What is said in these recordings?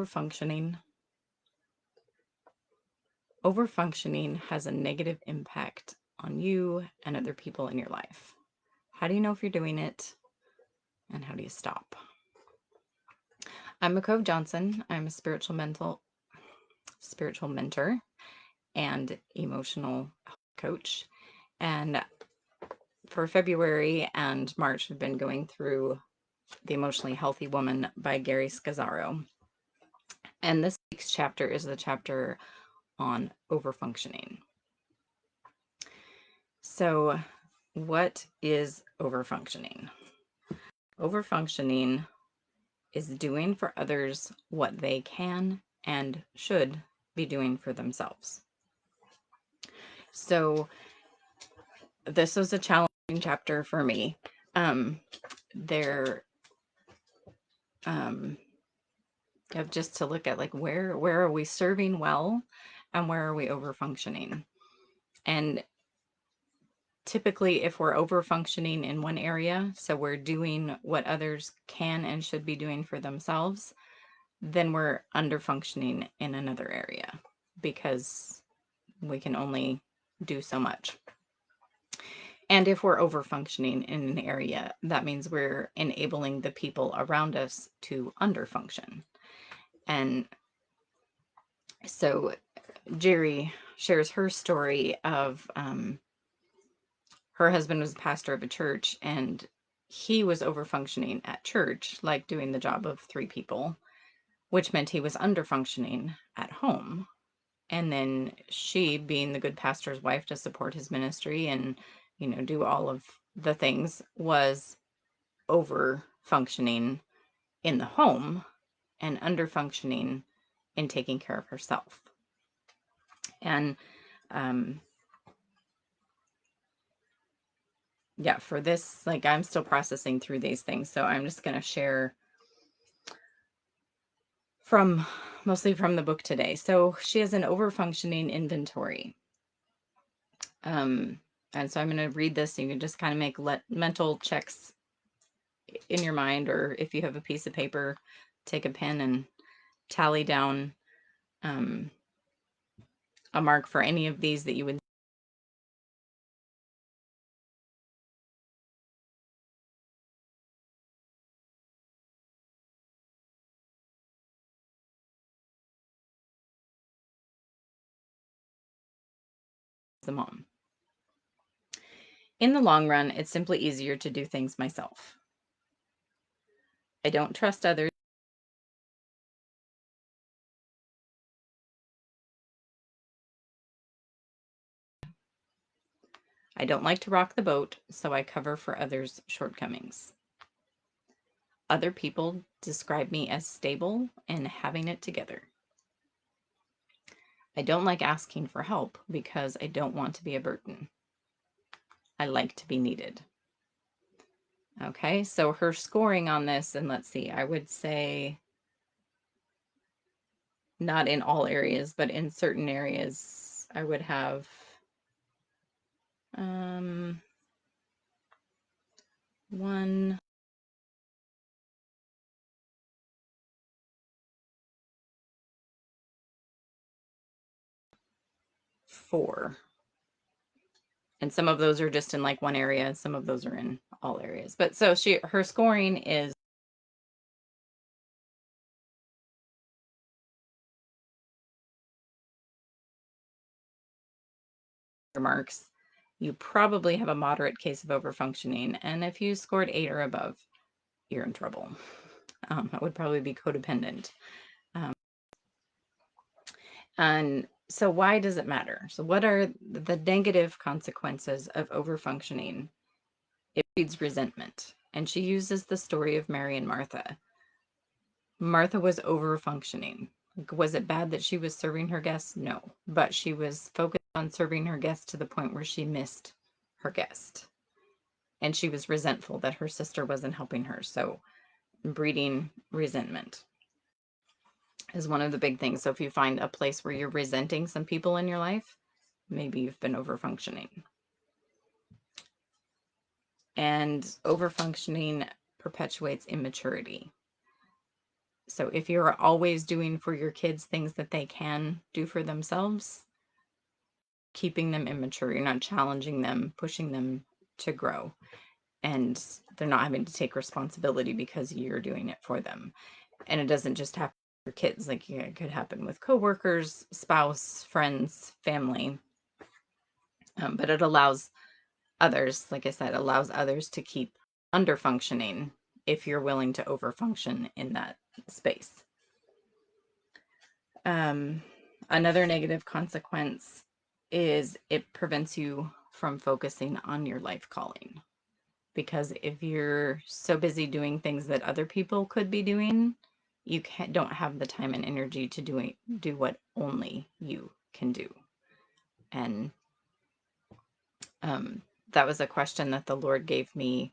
Overfunctioning. Overfunctioning has a negative impact on you and other people in your life. How do you know if you're doing it? And how do you stop? I'm McCove Johnson. I'm a spiritual mentor and emotional coach. And for February and March, we've been going through The Emotionally Healthy Woman by Geri Sacczero. And this week's chapter is the chapter on overfunctioning. So, what is overfunctioning? Overfunctioning is doing for others what they can and should be doing for themselves. So, this was a challenging chapter for me. Just to look at like where are we serving well and where are we overfunctioning? And typically if we're overfunctioning in one area, so we're doing what others can and should be doing for themselves, then we're underfunctioning in another area because we can only do so much. And if we're overfunctioning in an area, that means we're enabling the people around us to underfunction. And so Geri shares her story of her husband was a pastor of a church, and he was overfunctioning at church, like doing the job of 3 people, which meant he was underfunctioning at home. And then she, being the good pastor's wife to support his ministry and, do all of the things, was overfunctioning in the home and underfunctioning in taking care of herself. And for this, like, I'm still processing through these things, so I'm just going to share mostly from the book today. So she has an overfunctioning inventory. And so I'm going to read this. So you can just kind of make mental checks in your mind, or if you have a piece of paper, take a pen and tally down a mark for any of these that you would the mom. In the long run, it's simply easier to do things myself. I don't trust others. I don't like to rock the boat, so I cover for others' shortcomings. Other people describe me as stable and having it together. I don't like asking for help because I don't want to be a burden. I like to be needed. Okay, so her scoring on this, and let's see, I would say not in all areas, but in certain areas, I would have 1, 4. And some of those are just in like one area, and some of those are in all areas. But so her scoring is marks. You probably have a moderate case of overfunctioning. And if you scored 8 or above, you're in trouble. That would probably be codependent. And so why does it matter? So what are the negative consequences of overfunctioning? It breeds resentment. And she uses the story of Mary and Martha. Martha was overfunctioning. Was it bad that she was serving her guests? No. But she was focused on serving her guests to the point where she missed her guest. And she was resentful that her sister wasn't helping her. So breeding resentment is one of the big things. So if you find a place where you're resenting some people in your life, maybe you've been overfunctioning. And overfunctioning perpetuates immaturity. So if you're always doing for your kids things that they can do for themselves, keeping them immature, you're not challenging them, pushing them to grow, and they're not having to take responsibility because you're doing it for them. And it doesn't just happen for kids, like, yeah, it could happen with coworkers, spouse, friends, family. But it allows others, like I said, allows others to keep under functioning if you're willing to overfunction in that space. Another negative consequence is it prevents you from focusing on your life calling. Because if you're so busy doing things that other people could be doing, you don't have the time and energy to do what only you can do. And that was a question that the Lord gave me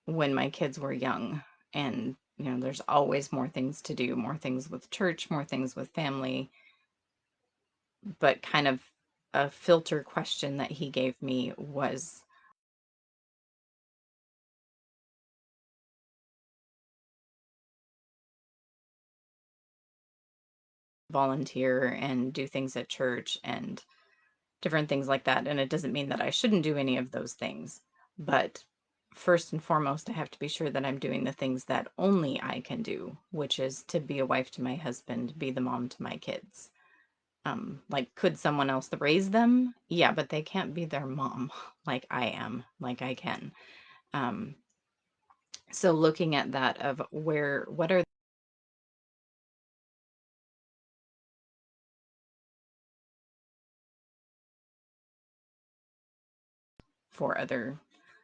when my kids were young. And, there's always more things to do, more things with church, more things with family. But kind of a filter question that he gave me was, volunteer and do things at church and different things like that. And it doesn't mean that I shouldn't do any of those things. But first and foremost, I have to be sure that I'm doing the things that only I can do, which is to be a wife to my husband, be the mom to my kids. Like, could someone else raise them? Yeah, but they can't be their mom like I am, like I can. So looking at that of what are for other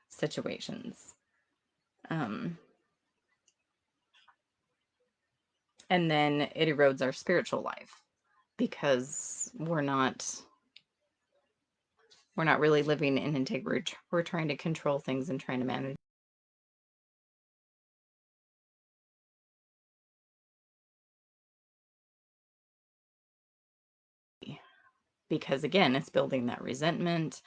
situations. Um, and then it erodes our spiritual life because we're not really living in integrity. We're trying to control things and trying to manage. Because again, it's building that resentment.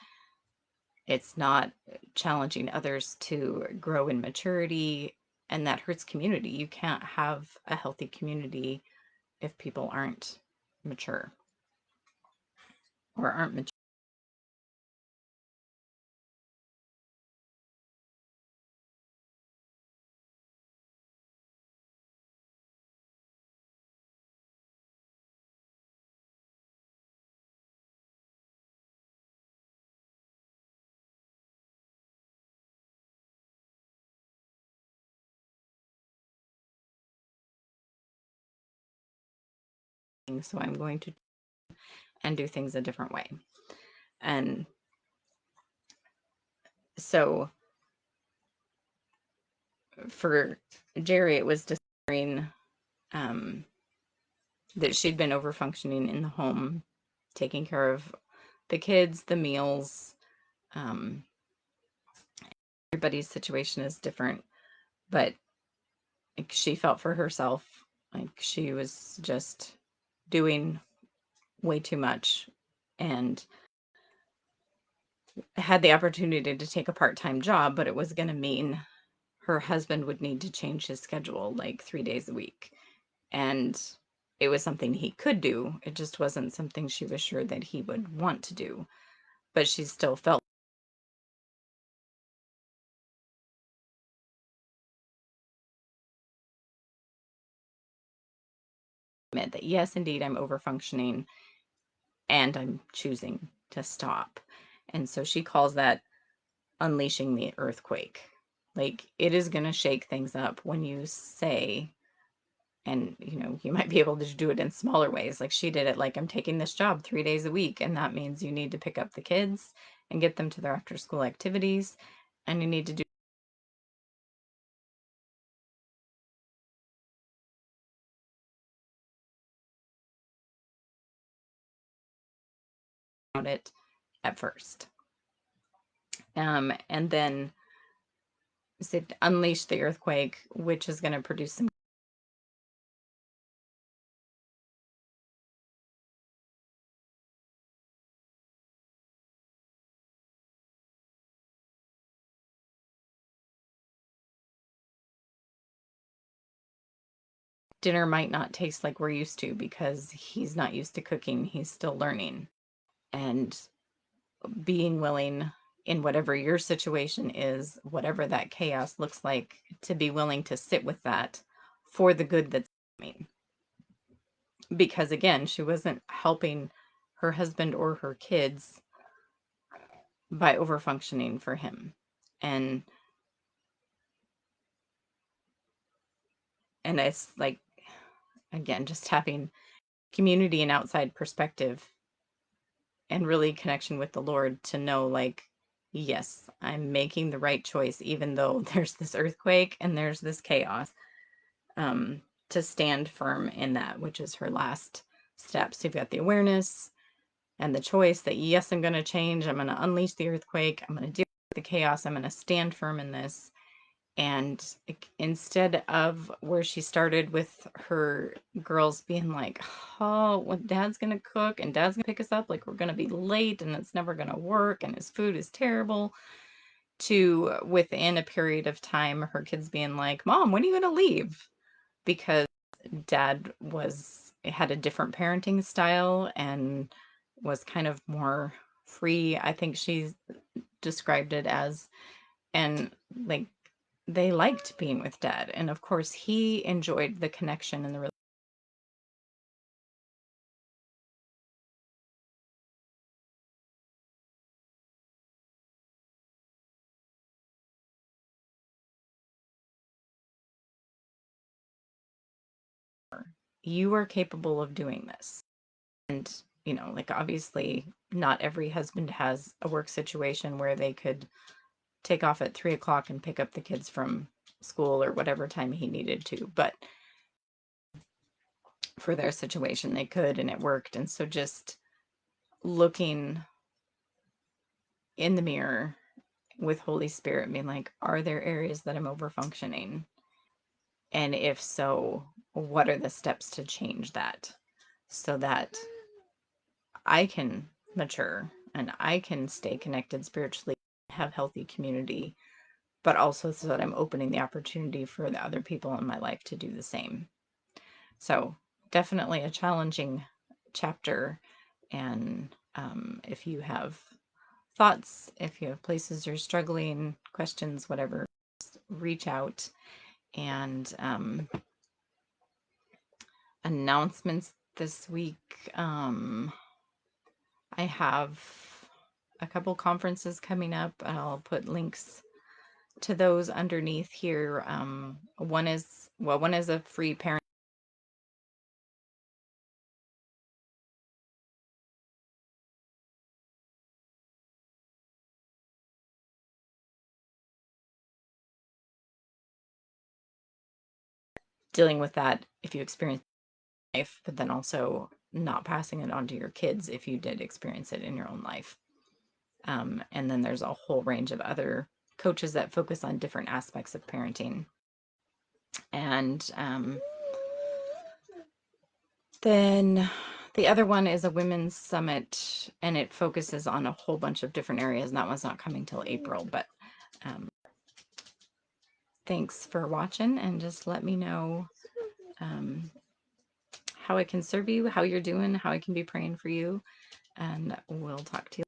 It's not challenging others to grow in maturity, and that hurts community. You can't have a healthy community if people aren't mature or aren't mature. So I'm going to and do things a different way. And so for Geri, it was discovering that she'd been over functioning in the home, taking care of the kids, the meals. Um, Everybody's situation is different, but like, she felt for herself like she was just doing way too much and had the opportunity to take a part-time job, but it was going to mean her husband would need to change his schedule like 3 days a week. And it was something he could do. It just wasn't something she was sure that he would want to do. But she still felt that, yes, indeed, I'm over functioning and I'm choosing to stop. And so she calls that unleashing the earthquake. Like, it is going to shake things up when you say, and you might be able to do it in smaller ways. Like she did it, like, I'm taking this job 3 days a week, and that means you need to pick up the kids and get them to their after school activities, and you need to do it at first. And then said unleash the earthquake, which is going to produce some dinner might not taste like we're used to because he's not used to cooking. He's still learning. And being willing in whatever your situation is, whatever that chaos looks like, to be willing to sit with that for the good that's coming. Because again, she wasn't helping her husband or her kids by overfunctioning for him. And it's like, again, just having community and outside perspective and really connection with the Lord to know, like, yes, I'm making the right choice, even though there's this earthquake and there's this chaos, to stand firm in that, which is her last step. So you've got the awareness and the choice that, yes, I'm going to change. I'm going to unleash the earthquake. I'm going to deal with the chaos. I'm going to stand firm in this. And instead of where she started with her girls being like, oh, well, dad's going to cook and dad's going to pick us up, like we're going to be late and it's never going to work and his food is terrible, to within a period of time, her kids being like, Mom, when are you going to leave? Because dad had a different parenting style and was kind of more free, I think she described it as. And like, they liked being with dad. And of course, he enjoyed the connection and the you are capable of doing this. And, like, obviously not every husband has a work situation where they could take off at 3 o'clock and pick up the kids from school or whatever time he needed to. But for their situation, they could, and it worked. And so just looking in the mirror with Holy Spirit, being like, are there areas that I'm over functioning? And if so, what are the steps to change that so that I can mature and I can stay connected spiritually, have healthy community, but also so that I'm opening the opportunity for the other people in my life to do the same. So definitely a challenging chapter. And if you have thoughts, if you have places you're struggling, questions, whatever, reach out. And announcements this week. I have a couple conferences coming up. I'll put links to those underneath here. One is a free parent dealing with that if you experience life, but then also not passing it on to your kids if you did experience it in your own life. And then there's a whole range of other coaches that focus on different aspects of parenting. And then the other one is a women's summit, and it focuses on a whole bunch of different areas, and that one's not coming till April. But thanks for watching, and just let me know how I can serve you, how you're doing, how I can be praying for you, and we'll talk to you.